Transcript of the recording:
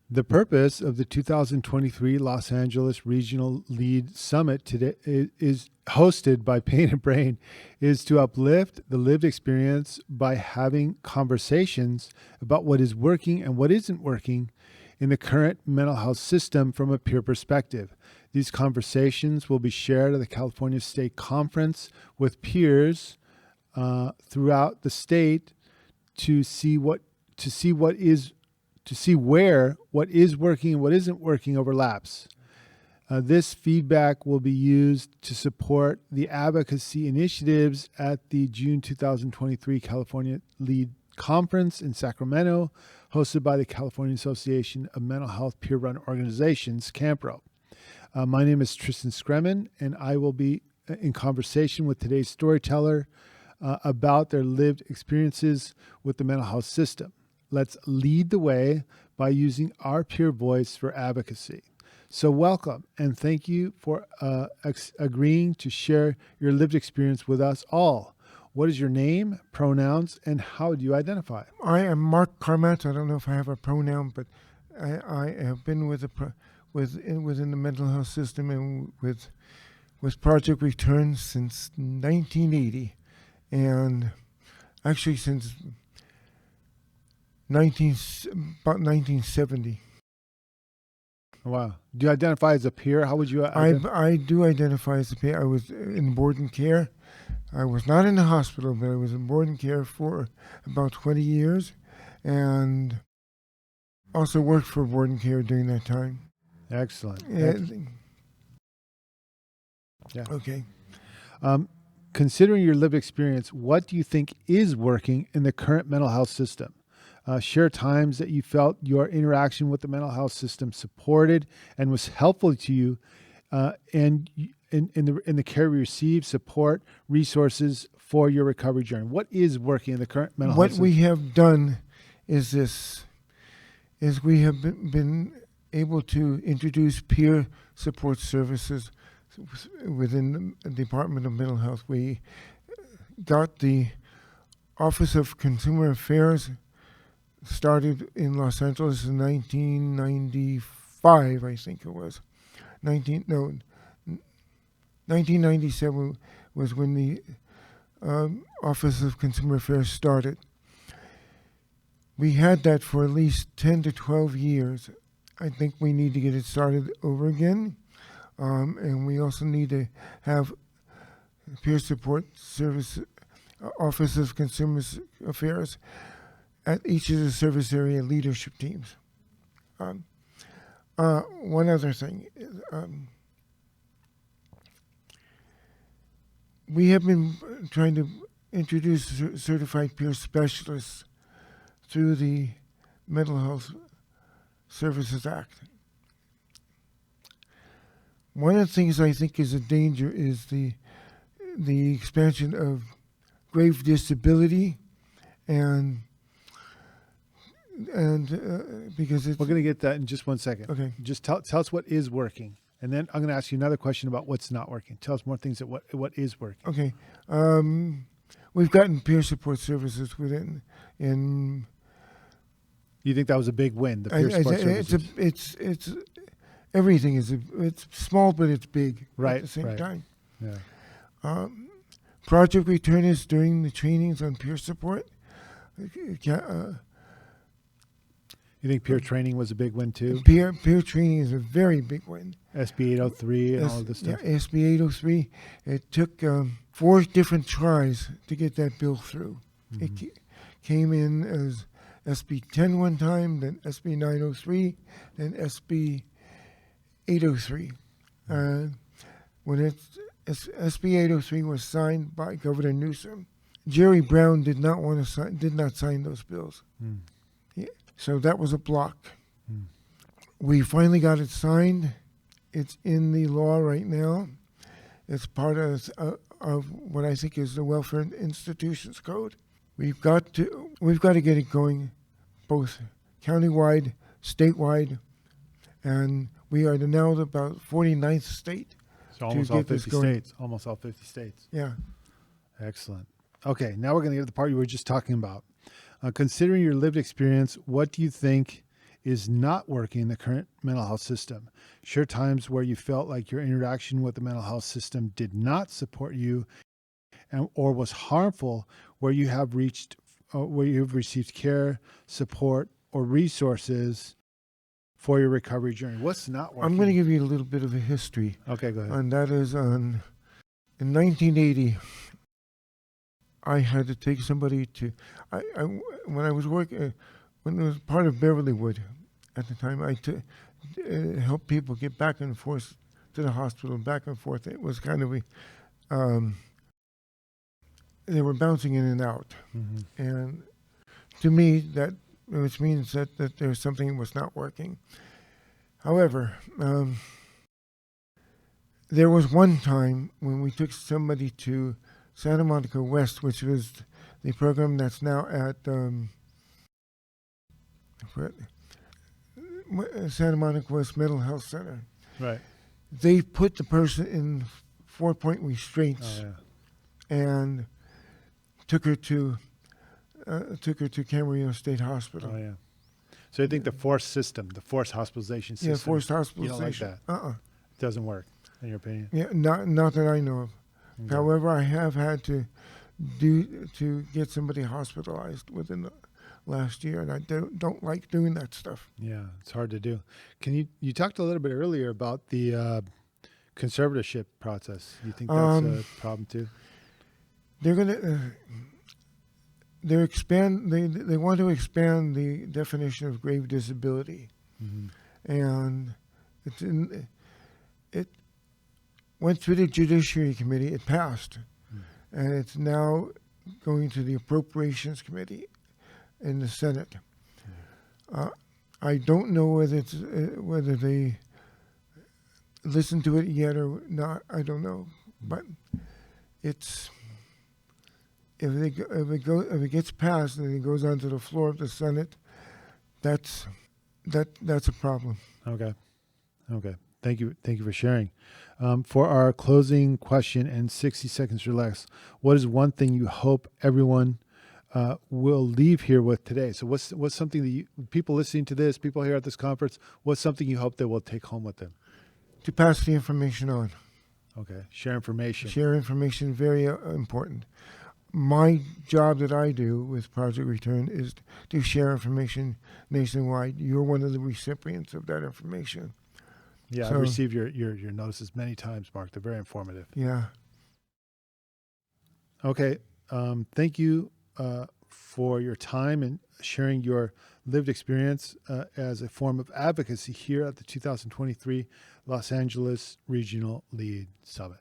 The purpose of the 2023 Los Angeles Regional Lead Summit today is hosted by Pain and Brain is to uplift the lived experience by having conversations about what is working and what isn't working in the current mental health system from a peer perspective. These conversations will be shared at the California State Conference with peers throughout the state to see where what is working and what isn't working overlaps. This feedback will be used to support the advocacy initiatives at the June 2023 California Lead Conference in Sacramento, hosted by the California Association of Mental Health Peer-Run Organizations, CAMHPRO. My name is Tristan Scremin, and I will be in conversation with today's storyteller about their lived experiences with the mental health system. Let's lead the way by using our peer voice for advocacy. So welcome and thank you for agreeing to share your lived experience with us all. What is your name, pronouns, and how do you identify? I am Mark Carmet. I don't know if I have a pronoun, but I have been within the mental health system and with Project Return since 1980, and actually since about 1970. Wow. Do you identify as a peer? How would you I do identify as a peer. I was in board and care. I was not in the hospital, but I was in board and care for about 20 years and also worked for board and care during that time. Excellent. Yeah. Okay. Considering your lived experience, what do you think is working in the current mental health system? Share times that you felt your interaction with the mental health system supported and was helpful to you, and in the care you received, support, resources for your recovery journey. What is working in the current mental health system? What we have done is we have been able to introduce peer support services within the Department of Mental Health. We got the Office of Consumer Affairs started in Los Angeles in 1995, I think it was. 1997 was when the Office of Consumer Affairs started. We had that for at least 10 to 12 years. I think we need to get it started over again. And we also need to have peer support service, Office of Consumer Affairs at each of the service area leadership teams. One other thing, we have been trying to introduce certified peer specialists through the Mental Health Services Act. One of the things I think is a danger is the expansion of grave disability and because we're going to get that in just 1 second. Okay. Just tell us what is working, and then I'm going to ask you another question about what's not working. Tell us more things that what is working. Okay. We've gotten peer support services within. You think that was a big win? The peer support services. It's everything is it's small, but it's big right, at the same time. Yeah. Project Return is doing the trainings on peer support. You think peer training was a big win too? Peer training is a very big win. SB 803 and all of this stuff. Yeah, SB 803. It took 4 different tries to get that bill through. Mm-hmm. It came in as SB 10 one time, then SB 903, then SB 803. When SB 803 was signed by Governor Newsom, Jerry Brown did not sign those bills. Mm. So that was a block. Mm. We finally got it signed. It's in the law right now. It's part of what I think is the Welfare Institutions Code. We've got to get it going, both countywide, statewide, and we are now about 49th state. So almost all 50 states. Almost all 50 states. Yeah. Excellent. Okay, now we're going to get to the part you were just talking about. Considering your lived experience, what do you think is not working in the current mental health system. Share times where you felt like your interaction with the mental health system did not support you or was harmful, where you have received care, support, or resources for your recovery journey. What's not working? I'm going to give you a little bit of a history. Okay, go ahead. And that is in 1980, I had to take somebody to, when I was working, when it was part of Beverlywood at the time, I helped people get back and forth to the hospital, back and forth. It was kind of they were bouncing in and out. Mm-hmm. And to me, which means that there's something that was not working. However, there was one time when we took somebody to Santa Monica West, which was the program that's now at Santa Monica West Mental Health Center. Right. They put the person in 4-point restraints and took her to CAMHPRO State Hospital. Oh, yeah. So you think the forced system, the forced hospitalization system, forced hospitalization. You don't like that? It doesn't work, in your opinion? Yeah, not that I know of. Okay. However, I have had to get somebody hospitalized within the last year, and I don't like doing that stuff. Yeah, it's hard to do. You talked a little bit earlier about the conservatorship process. You think that's a problem too? They're gonna they want to expand the definition of grave disability, and it went through the Judiciary Committee. It passed, and it's now going to the Appropriations Committee in the Senate. I don't know whether they listened to it yet or not. I don't know, but it's. If it gets passed and it goes onto the floor of the Senate, that's a problem. Okay. Thank you for sharing. For our closing question and 60 seconds or less, what is one thing you hope everyone will leave here with today? So what's something that people listening to this, people here at this conference, what's something you hope they will take home with them? To pass the information on. Okay. Share information. Share information, very important. My job that I do with Project Return is to share information nationwide. You're one of the recipients of that information. Yeah, I've received your notices many times, Mark. They're very informative. Yeah. Okay. Thank you for your time and sharing your lived experience as a form of advocacy here at the 2023 Los Angeles Regional Lead Summit.